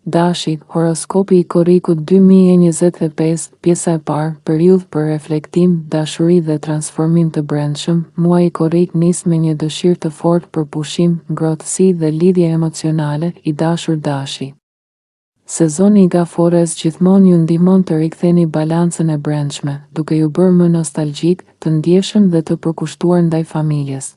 Dashi, horoskopi i korrikut 2025, pjesa e parë, periudhë për reflektim, dashuri dhe transformim të brendshëm. Muaji i korrik nis me një dëshirë të fortë për pushim, ngrohtësi dhe lidhje emocionale. I dashur Dashi, sezoni i gafores gjithmonë ju ndihmon të riktheni balancën e brendshme, duke ju bërë më nostalgjik, të ndjeshëm dhe të përkushtuar ndaj familjes.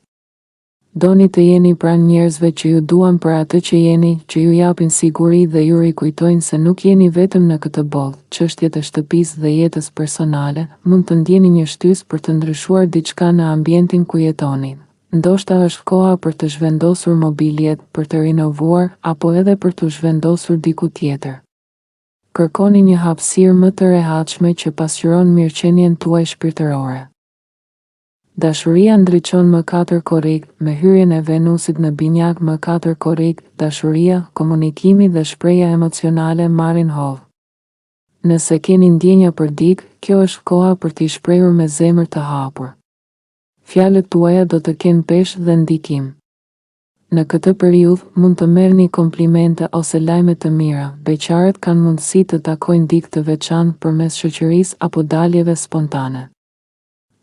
Doni të jeni pranë njerëzve që ju duan për atë që jeni, që ju japin siguri dhe ju rikujtojnë se nuk jeni vetëm në këtë botë. Çështjet e shtëpisë dhe jetës personale mund të ndjeni një shtysë për të ndryshuar diçka në ambientin ku jetoni. Ndoshta është koha për të zhvendosur mobiljet, për të rinovuar, apo edhe për të zhvendosur diku tjetër. Kërkoni një hapësirë më të rehatshme që pasqyron mirëqenien tuaj shpirtërore. Dashuria ndriçon M4 korrik, me hyrjen e Venusit në binjak M4 korrik, dashuria, komunikimi dhe shpreha emocionale marrin hovë. Nëse keni ndjenja për dikë, kjo është koha për t'i shprehur me zemër të hapur. Fjalët tuaja do të kenë peshë dhe ndikim. Në këtë periudhë mund të merrni komplimente ose lajme të mira. Beqarët kanë mundësi të takojnë dikë të veçantë përmes shoqërisë apo daljeve spontane.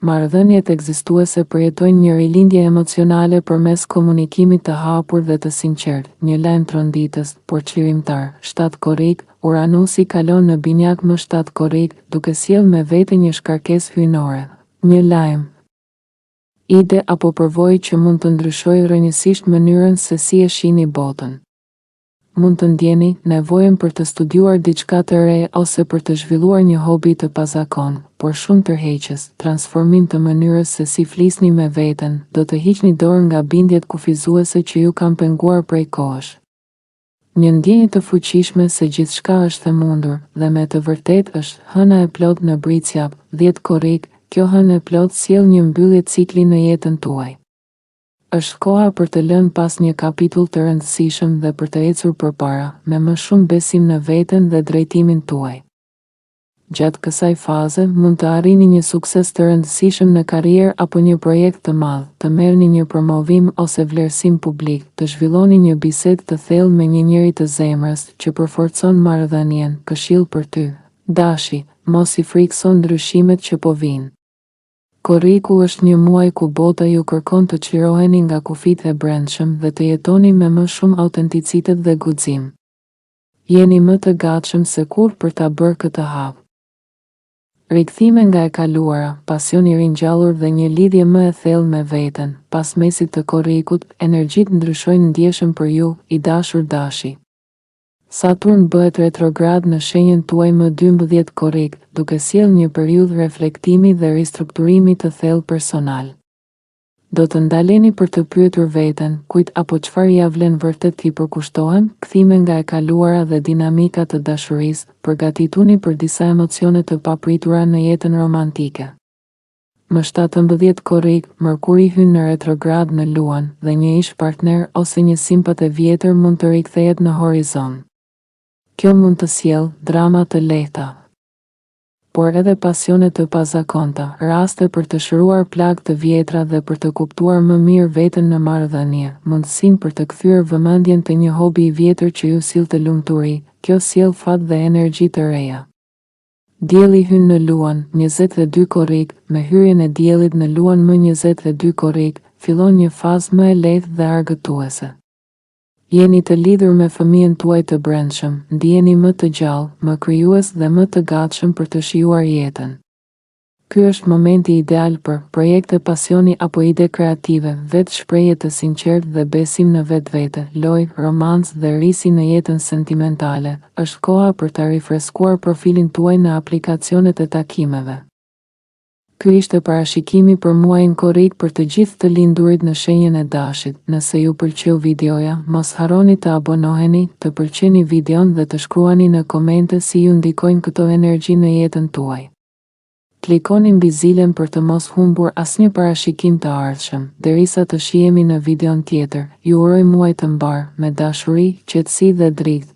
Marrëdhëniet ekzistuese përjetojnë një rilindje emocionale përmes komunikimit të hapur dhe të sinqertë. Një lajm tronditës, por çlirimtar. 7 korrik, Uranusi kalon në binjak M7 korrik, duke sjellë me vete një shkarkesë hyjnore. Një lajm, ide apo përvojë që mund të ndryshojë rrënjësisht mënyrën se si e shihni botën. Mund të ndjeni nevojën për të studiuar diçka të re ose për të zhvilluar një hobi të pazakontë, por shumë tërheqës, transformim të mënyrës se si flisni me veten, do të hiqni dorë nga bindjet kufizuese që ju kanë penguar prej kohësh. Një ndjenjë të fuqishme se gjithçka është e mundur, dhe me të vërtetë është hëna e plot në bricjap, 10 korrik, kjo hënë e plot sjell një mbyllje cikli në jetën tuaj. Është koha për të lënë pas një kapitull të rëndësishëm dhe për të ecur përpara, me më shumë besim në veten dhe drejtimin tuaj. Gjatë kësaj faze mund të arrini një sukses të rëndësishëm në karrierë apo një projekt të madh, të merrni një promovim ose vlerësim publik, të zhvilloni një bisedë të thellë me një njeri të zemrës që përforcon marrëdhënien. Këshill për ty, Dashi, mos i frikëson ndryshimet që po vinë. Korriku është një muaj ku bota ju kërkon të çliroheni nga kufijtë e brendshëm dhe të jetoni me më shumë autenticitet dhe guxim. Jeni më të gatshëm se kur për ta bërë këtë hap. Rikthime nga e kaluara, pasion i ringjallur dhe një lidhje më e thellë me veten. Pas mesit të korrikut, energjitë ndryshojnë ndjeshëm për ju, i dashur Dashi. Saturn bëhet retrograd në shenjën tuaj M12 korrik, duke sjellë një periudhë reflektimi dhe ristrukturimi të thellë personal. Do të ndaleni për të pyetur veten, kujt apo çfarë ja vlen vërtet t'i përkushtohem, kthime nga e kaluara dhe dinamika të dashurisë, përgatituni për disa emocione të papritura në jetën romantike. Më 17 korrik, Mërkuri hyn në retrograd në Luan dhe një ish partner ose një simpat e vjetër mund të rikthehet në horizont. Kjo mund të sjellë drama të lehta, por edhe pasione të pazakonta, raste për të shëruar plagë të vjetra dhe për të kuptuar më mirë veten në marrëdhënie, mundësinë për të kthyer vëmendjen te një hobi i vjetër që ju sillte lumturi. Kjo sjell fat dhe energji të reja. Dielli hyn në Luan, 22 korrik, me hyrjen e diellit në Luan M22 korrik, fillon një fazë më e lehtë dhe argëtuese. Jeni të lidhur me fëmijën tuaj të brendshëm, ndiheni më të gjallë, më krijues dhe më të gatshëm për të shijuar jetën. Ky është momenti ideal për projekte pasioni apo ide kreative, vetë shprehje të sinqertë dhe besim në vetvete, lojë, romancë dhe risi në jetën sentimentale. Është koha për ta rifreskuar profilin tuaj në aplikacionet e takimeve. Ky ishte parashikimi për muajin korrik për të gjithë të lindurit në shenjën e Dashit. Nëse ju pëlqeu videoja, mos harroni të abonoheni, të pëlqeni videon dhe të shkruani në komente si ju ndikojnë këto energji në jetën tuaj. Klikoni mbi zilen për të mos humbur asnjë parashikim të ardhshëm. Derisa të shihemi në videon tjetër, ju uroj muaj të mbar, me dashuri, qetësi dhe dritë.